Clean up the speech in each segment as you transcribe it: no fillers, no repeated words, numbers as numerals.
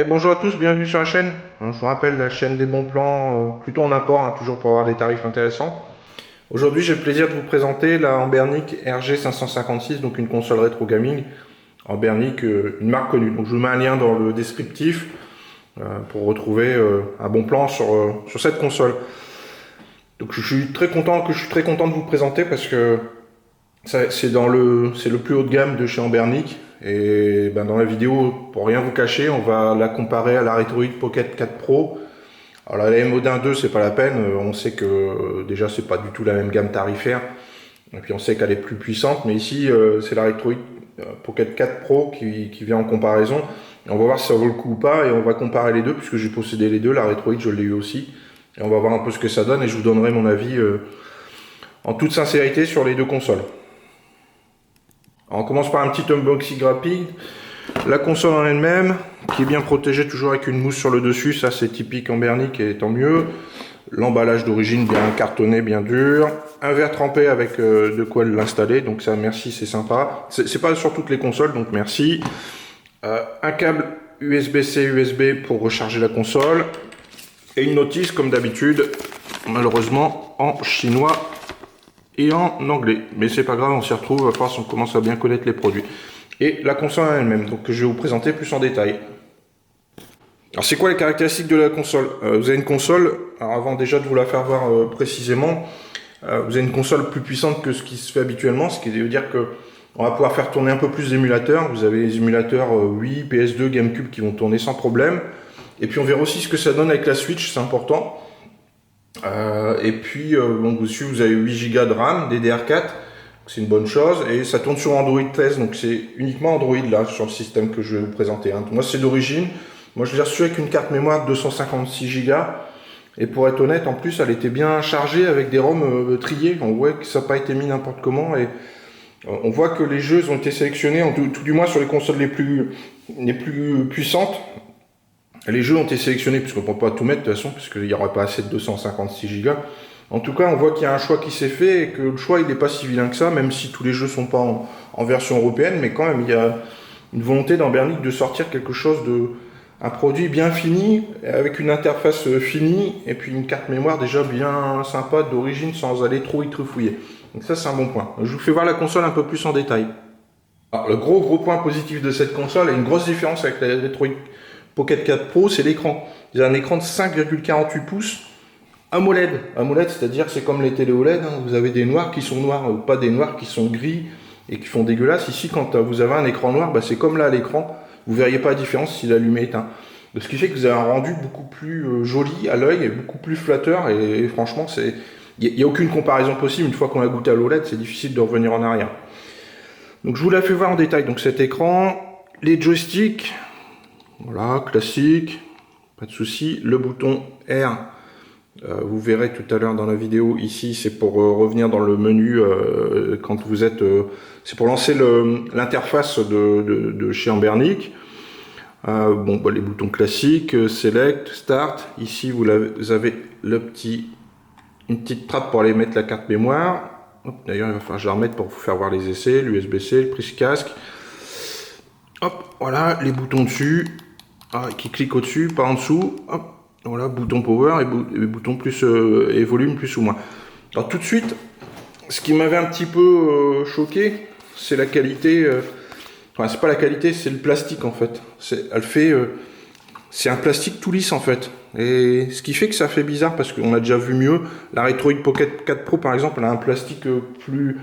Bonjour à tous, bienvenue sur la chaîne. Je vous rappelle la chaîne des bons plans, plutôt en import, toujours pour avoir des tarifs intéressants. Aujourd'hui, j'ai le plaisir de vous présenter la Ambernic RG556, donc une console rétro gaming. Ambernic, une marque connue. Donc je vous mets un lien dans le descriptif pour retrouver un bon plan sur cette console. Donc je suis très content de vous présenter parce que c'est le plus haut de gamme de chez Ambernic. Et ben, dans la vidéo, pour rien vous cacher, on va la comparer à la Retroid Pocket 4 Pro. Alors la MO1 2, c'est pas la peine. On sait que déjà c'est pas du tout la même gamme tarifaire. Et puis on sait qu'elle est plus puissante. Mais ici, c'est la Retroid Pocket 4 Pro qui vient en comparaison. Et on va voir si ça vaut le coup ou pas. Et on va comparer les deux puisque j'ai possédé les deux. La Retroid, je l'ai eu aussi. Et on va voir un peu ce que ça donne. Et je vous donnerai mon avis en toute sincérité sur les deux consoles. Alors on commence par un petit unboxing rapide. La console en elle-même, qui est bien protégée toujours avec une mousse sur le dessus, ça c'est typique Ambernic et tant mieux. L'emballage d'origine bien cartonné, bien dur. Un verre trempé avec de quoi l'installer, donc ça merci, c'est sympa. C'est pas sur toutes les consoles, donc merci. Un câble USB-C, USB pour recharger la console. Et une notice comme d'habitude, malheureusement en chinois et en anglais. Mais c'est pas grave, on s'y retrouve à force, on commence à bien connaître les produits. Et la console elle-même, donc que je vais vous présenter plus en détail. Alors c'est quoi les caractéristiques de la console? Vous avez une console, alors avant déjà de vous la faire voir précisément, vous avez une console plus puissante que ce qui se fait habituellement, ce qui veut dire que on va pouvoir faire tourner un peu plus d'émulateurs. Vous avez les émulateurs Wii, PS2, GameCube qui vont tourner sans problème. Et puis on verra aussi ce que ça donne avec la Switch, c'est important. Et puis bon, dessus vous avez 8 Go de RAM, DDR4, c'est une bonne chose, et ça tourne sur Android 13, donc c'est uniquement Android là sur le système que je vais vous présenter. Moi c'est d'origine, moi je l'ai reçu avec une carte mémoire de 256 Go, et pour être honnête, en plus elle était bien chargée avec des ROM triés, on voit que ça n'a pas été mis n'importe comment, et on voit que les jeux ont été sélectionnés, tout du moins sur les consoles les plus puissantes. Les jeux ont été sélectionnés, puisqu'on ne peut pas tout mettre de toute façon, puisqu'il n'y aura pas assez de 256 Go. En tout cas, on voit qu'il y a un choix qui s'est fait et que le choix il n'est pas si vilain que ça, même si tous les jeux ne sont pas en version européenne, mais quand même il y a une volonté d'Ambernic de sortir quelque chose un produit bien fini, avec une interface finie, et puis une carte mémoire déjà bien sympa d'origine sans aller trop y trufouiller. Donc ça c'est un bon point. Je vous fais voir la console un peu plus en détail. Alors, le gros point positif de cette console, et une grosse différence avec la Retroid Pocket 4 Pro, c'est l'écran. Il y a un écran de 5,48 pouces AMOLED. AMOLED, c'est-à-dire c'est comme les télé OLED, vous avez des noirs qui sont noirs, ou pas des noirs qui sont gris et qui font dégueulasse. Ici, quand vous avez un écran noir, c'est comme là à l'écran, vous ne verriez pas la différence si l'allumé est éteint. Ce qui fait que vous avez un rendu beaucoup plus joli à l'œil et beaucoup plus flatteur, et franchement, il n'y a aucune comparaison possible. Une fois qu'on a goûté à l'OLED, c'est difficile de revenir en arrière. Donc je vous la fais voir en détail. Donc cet écran, les joysticks, voilà, classique, pas de souci. Le bouton R, vous verrez tout à l'heure dans la vidéo, ici c'est pour revenir dans le menu quand vous êtes... c'est pour lancer l'interface de chez Ambernic. Les boutons classiques, Select, Start. Ici vous avez une petite trappe pour aller mettre la carte mémoire. D'ailleurs, il va falloir que je la remette pour vous faire voir les essais, l'USB-C, le prise casque. Hop, voilà, les boutons dessus, qui cliquent au-dessus, pas en dessous. Hop, voilà, bouton power et bouton plus et volume plus ou moins. Alors tout de suite, ce qui m'avait un petit peu choqué, c'est la qualité. Enfin, c'est pas la qualité, c'est le plastique en fait. C'est un plastique tout lisse en fait. Et ce qui fait que ça fait bizarre parce qu'on a déjà vu mieux. La Retroid Pocket 4 Pro par exemple, elle a un plastique plus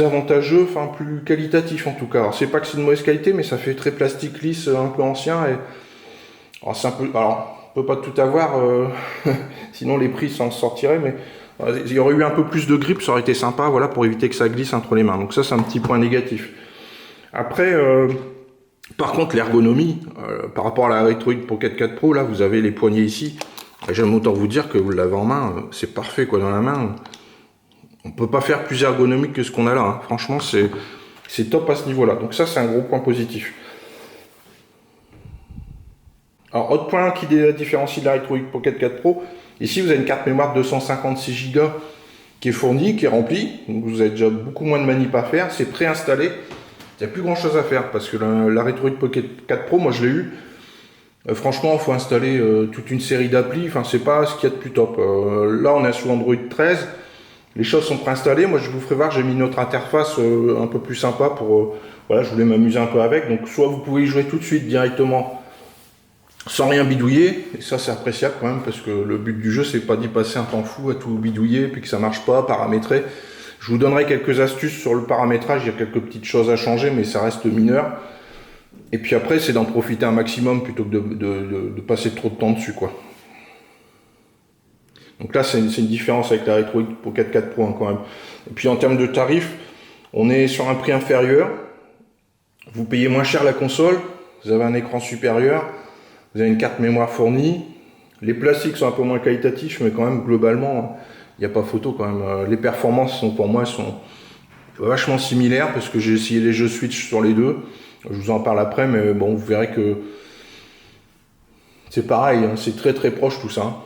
avantageux, enfin plus qualitatif en tout cas. Alors c'est pas que c'est de mauvaise qualité, mais ça fait très plastique lisse, un peu ancien. Alors c'est un peu. Alors on peut pas tout avoir, sinon les prix s'en sortiraient, mais il y aurait eu un peu plus de grip, ça aurait été sympa, voilà, pour éviter que ça glisse entre les mains. Donc ça c'est un petit point négatif. Après. Par contre, l'ergonomie, par rapport à la Retroid Pocket 4 Pro, là, vous avez les poignées ici. J'aime autant vous dire que vous l'avez en main, c'est parfait, quoi, dans la main. On peut pas faire plus ergonomique que ce qu'on a là. Franchement, c'est top à ce niveau-là. Donc ça, c'est un gros point positif. Alors, autre point qui différencie de la Retroid Pocket 4 Pro, ici, vous avez une carte mémoire de 256 Go qui est fournie, qui est remplie. Donc, vous avez déjà beaucoup moins de manip à faire. C'est préinstallé. Il n'y a plus grand chose à faire parce que la Retroid Pocket 4 Pro, moi je l'ai eu. Franchement, il faut installer toute une série d'applis, enfin c'est pas ce qu'il y a de plus top. Là on est sous Android 13, les choses sont préinstallées, moi je vous ferai voir, j'ai mis notre interface un peu plus sympa pour... voilà, je voulais m'amuser un peu avec, donc soit vous pouvez y jouer tout de suite directement sans rien bidouiller, et ça c'est appréciable quand même, parce que le but du jeu c'est pas d'y passer un temps fou à tout bidouiller, puis que ça marche pas, paramétrer. Je vous donnerai quelques astuces sur le paramétrage, il y a quelques petites choses à changer, mais ça reste mineur. Et puis après, c'est d'en profiter un maximum plutôt que de passer trop de temps dessus, quoi. Donc là, c'est une différence avec la Retroid Pocket 4 Pro hein, quand même. Et puis en termes de tarifs, on est sur un prix inférieur. Vous payez moins cher la console, vous avez un écran supérieur, vous avez une carte mémoire fournie. Les plastiques sont un peu moins qualitatifs, mais quand même, globalement, il n'y a pas photo quand même. Les performances sont pour moi sont vachement similaires parce que j'ai essayé les jeux Switch sur les deux. Je vous en parle après, mais bon, vous verrez que c'est pareil, hein, c'est très très proche tout ça.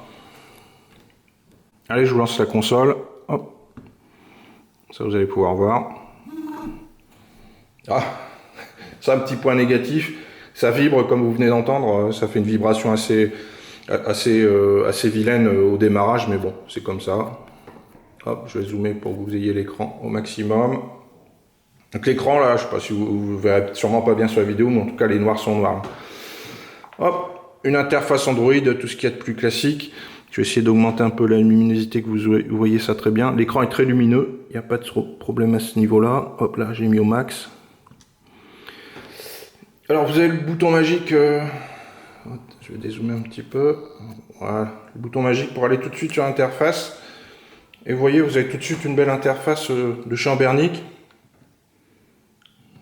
Allez, je vous lance la console. Hop. Ça, vous allez pouvoir voir. Ah, ça, un petit point négatif. Ça vibre, comme vous venez d'entendre. Ça fait une vibration assez vilaine au démarrage, mais bon, c'est comme ça. Hop, je vais zoomer pour que vous ayez l'écran au maximum. Donc l'écran là, je sais pas si vous verrez sûrement pas bien sur la vidéo, mais en tout cas les noirs sont noirs. Hop, une interface Android, tout ce qu'il y a de plus classique. Je vais essayer d'augmenter un peu la luminosité, que vous voyez ça très bien. L'écran est très lumineux, il n'y a pas de problème à ce niveau-là. Hop là, j'ai mis au max. Alors vous avez le bouton magique, je vais dézoomer un petit peu. Voilà, le bouton magique pour aller tout de suite sur l'interface. Et vous voyez, vous avez tout de suite une belle interface de chez Anbernic.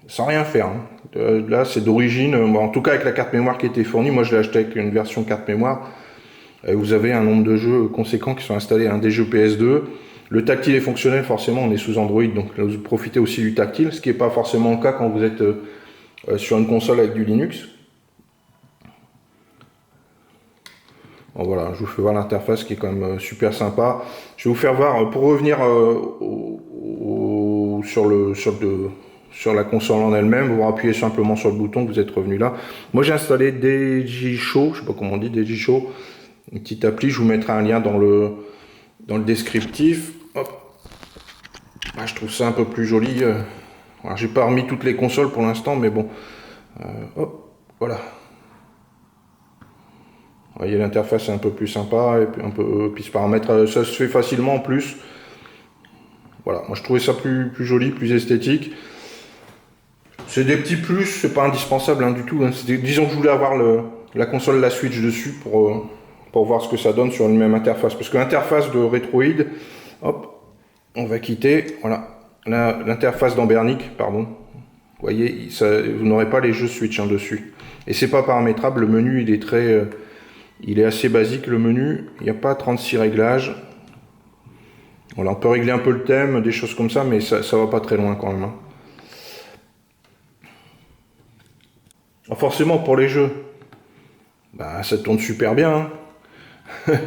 Sans rien faire. Hein. Là, c'est d'origine, en tout cas avec la carte mémoire qui était fournie. Moi, je l'ai acheté avec une version carte mémoire. Et vous avez un nombre de jeux conséquents qui sont installés, des jeux PS2. Le tactile est fonctionnel, forcément, on est sous Android, donc vous profitez aussi du tactile, ce qui n'est pas forcément le cas quand vous êtes sur une console avec du Linux. Bon, voilà, je vous fais voir l'interface qui est quand même super sympa. Je vais vous faire voir, pour revenir sur la console en elle-même, vous appuyez simplement sur le bouton, vous êtes revenu là. Moi j'ai installé DigiShow, je sais pas comment on dit, DigiShow, une petite appli, je vous mettrai un lien dans le descriptif. Hop. Ah, je trouve ça un peu plus joli. J'ai pas remis toutes les consoles pour l'instant, mais bon. Hop, voilà. Vous voyez, l'interface est un peu plus sympa, et puis ce paramètre, ça se fait facilement en plus. Voilà, moi je trouvais ça plus joli, plus esthétique. C'est des petits plus, c'est pas indispensable hein, du tout. Hein. Disons que je voulais avoir la console, la Switch dessus pour voir ce que ça donne sur une même interface. Parce que l'interface de Retroid, hop, on va quitter, voilà, l'interface d'Anbernic, pardon. Vous voyez, vous n'aurez pas les jeux Switch hein, dessus. Et c'est pas paramétrable, le menu il est assez basique le menu, il n'y a pas 36 réglages. Voilà, on peut régler un peu le thème, des choses comme ça, mais ça va pas très loin quand même. Hein. Alors forcément pour les jeux, bah, ça tourne super bien. Hein.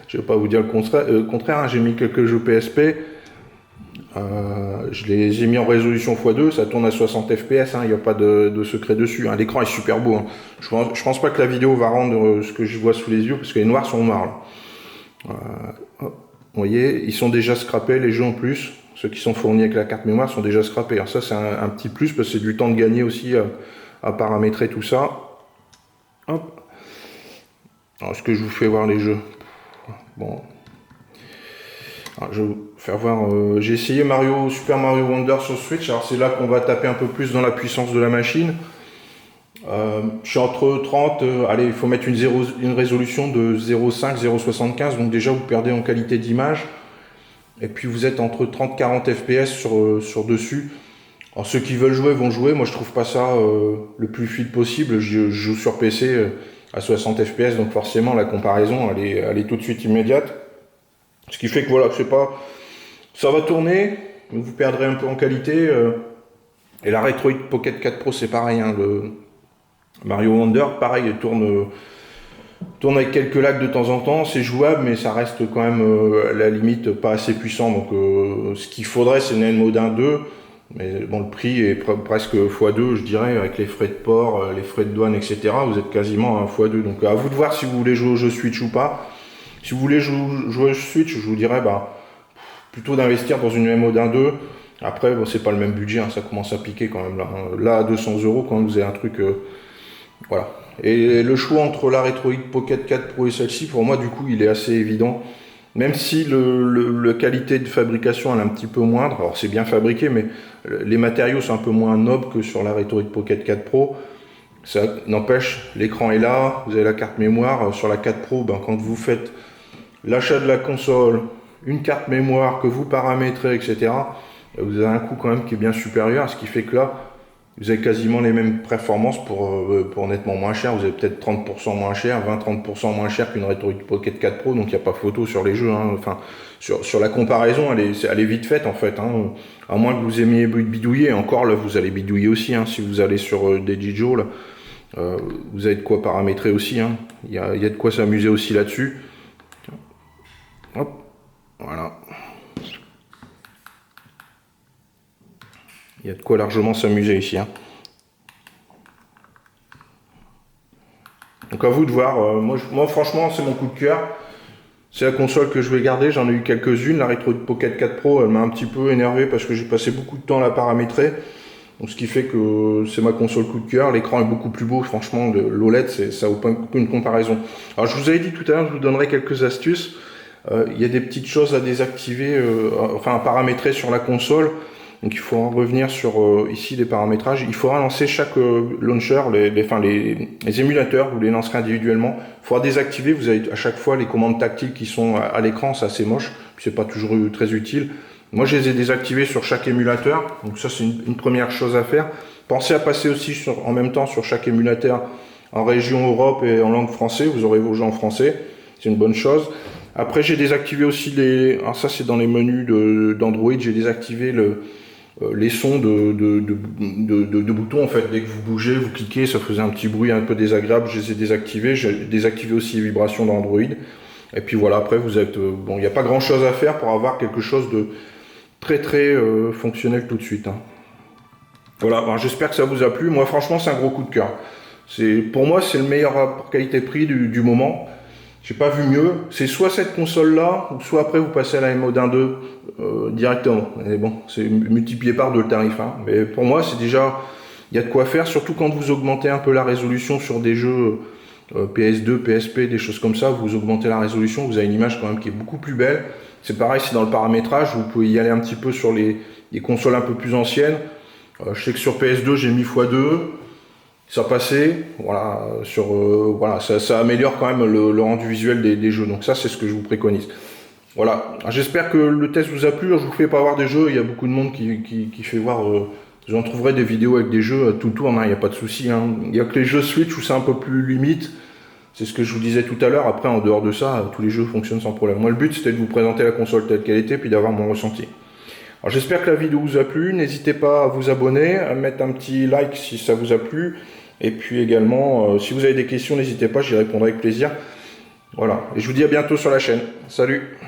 Je vais pas vous dire le contraire, hein. J'ai mis quelques jeux PSP. Je les ai mis en résolution x2, ça tourne à 60 fps, il n'y a pas de secret dessus. Hein. L'écran est super beau. Hein. Je pense pas que la vidéo va rendre ce que je vois sous les yeux, parce que les noirs sont noirs. Vous voyez, ils sont déjà scrappés, les jeux en plus. Ceux qui sont fournis avec la carte mémoire sont déjà scrappés. Alors ça, c'est un petit plus, parce que c'est du temps de gagner aussi à paramétrer tout ça. Hop. Alors, est-ce que je vous fais voir les jeux? Bon. Alors, je vais vous faire voir. J'ai essayé Super Mario Wonder sur Switch. Alors c'est là qu'on va taper un peu plus dans la puissance de la machine. Je suis entre 30. Allez, il faut mettre une résolution de 0,5, 0,75. Donc déjà vous perdez en qualité d'image. Et puis vous êtes entre 30-40 fps sur dessus. Alors ceux qui veulent jouer vont jouer. Moi je trouve pas ça le plus fluide possible. Je joue sur PC à 60 fps. Donc forcément la comparaison elle est tout de suite immédiate. Ce qui fait que voilà, c'est pas, ça va tourner, mais vous perdrez un peu en qualité. Et la Retroid Pocket 4 Pro, c'est pareil. Hein, le Mario Wonder, pareil, il tourne avec quelques lags de temps en temps. C'est jouable, mais ça reste quand même à la limite pas assez puissant. Donc, ce qu'il faudrait, c'est une N-Mode 1.2. Mais bon, le prix est presque x2, je dirais, avec les frais de port, les frais de douane, etc. Vous êtes quasiment à x2. Donc à vous de voir si vous voulez jouer au jeu Switch ou pas. Si vous voulez jouer au Switch, je vous dirais plutôt d'investir dans une MO d'1.2. Après, bon, c'est pas le même budget, hein, ça commence à piquer quand même. Là à 200 euros, quand vous avez un truc... voilà. Et le choix entre la Retroid Pocket 4 Pro et celle-ci, pour moi, du coup, il est assez évident. Même si la qualité de fabrication elle est un petit peu moindre, alors c'est bien fabriqué, mais les matériaux sont un peu moins nobles que sur la Retroid Pocket 4 Pro. Ça n'empêche, l'écran est là, vous avez la carte mémoire. Sur la 4 Pro, quand vous faites l'achat de la console, une carte mémoire que vous paramétrez, etc., vous avez un coût quand même qui est bien supérieur, ce qui fait que là, vous avez quasiment les mêmes performances pour nettement moins cher. Vous avez peut-être 30% moins cher, 20-30% moins cher qu'une Retroid Pocket 4 Pro, donc il n'y a pas photo sur les jeux. Hein. Enfin, sur la comparaison, elle est vite faite en fait. Hein. À moins que vous aimiez bidouiller, encore là, vous allez bidouiller aussi. Hein. Si vous allez sur Dejijo, là, vous avez de quoi paramétrer aussi. Hein. Il y a de quoi s'amuser aussi là-dessus. Hop, voilà. Il y a de quoi largement s'amuser ici. Hein. Donc à vous de voir. Moi franchement, c'est mon coup de cœur. C'est la console que je vais garder. J'en ai eu quelques-unes. La Retroid Pocket 4 Pro, elle m'a un petit peu énervé parce que j'ai passé beaucoup de temps à la paramétrer. Donc ce qui fait que c'est ma console coup de cœur. L'écran est beaucoup plus beau. Franchement, l'OLED, ça n'a aucune comparaison. Alors je vous avais dit tout à l'heure, je vous donnerai quelques astuces. Il y a des petites choses à désactiver, enfin à paramétrer sur la console. Donc il faut revenir sur ici les paramétrages. Il faudra lancer chaque launcher, les émulateurs, vous les lancerez individuellement. Il faudra désactiver, vous avez à chaque fois les commandes tactiles qui sont à l'écran, c'est assez moche, c'est pas toujours très utile. Moi je les ai désactivés sur chaque émulateur, donc ça c'est une première chose à faire. Pensez à passer aussi en même temps sur chaque émulateur en région Europe et en langue française, vous aurez vos jeux en français, c'est une bonne chose. Après j'ai désactivé aussi alors ça c'est dans les menus d'Android, j'ai désactivé les sons de boutons en fait. Dès que vous bougez, vous cliquez, ça faisait un petit bruit un peu désagréable, je les ai désactivés. J'ai désactivé aussi les vibrations d'Android. Et puis voilà, après vous êtes... bon, il n'y a pas grand chose à faire pour avoir quelque chose de très fonctionnel tout de suite. Hein. Voilà, j'espère que ça vous a plu. Moi franchement c'est un gros coup de cœur. Pour moi c'est le meilleur rapport qualité-prix du moment. J'ai pas vu mieux. C'est soit cette console-là, ou soit après vous passez à la MO d'1.2 directement. Mais bon, c'est multiplié par 2 le tarif. Hein. Mais pour moi, c'est déjà, il y a de quoi faire. Surtout quand vous augmentez un peu la résolution sur des jeux PS2, PSP, des choses comme ça. Vous augmentez la résolution, vous avez une image quand même qui est beaucoup plus belle. C'est pareil, c'est dans le paramétrage. Vous pouvez y aller un petit peu sur les consoles un peu plus anciennes. Je sais que sur PS2, j'ai mis x2. Ça passait, voilà, voilà, ça améliore quand même le rendu visuel des jeux. Donc ça, c'est ce que je vous préconise. Voilà, j'espère que le test vous a plu. Je vous fais pas voir des jeux, il y a beaucoup de monde qui fait voir. J'en trouverai des vidéos avec des jeux tout tourne, il n'y a pas de souci. Hein. Il n'y a que les jeux Switch où c'est un peu plus limite. C'est ce que je vous disais tout à l'heure. Après, en dehors de ça, tous les jeux fonctionnent sans problème. Moi, le but, c'était de vous présenter la console telle qu'elle était, puis d'avoir mon ressenti. Alors j'espère que la vidéo vous a plu, n'hésitez pas à vous abonner, à mettre un petit like si ça vous a plu, et puis également, si vous avez des questions, n'hésitez pas, j'y répondrai avec plaisir. Voilà, et je vous dis à bientôt sur la chaîne. Salut!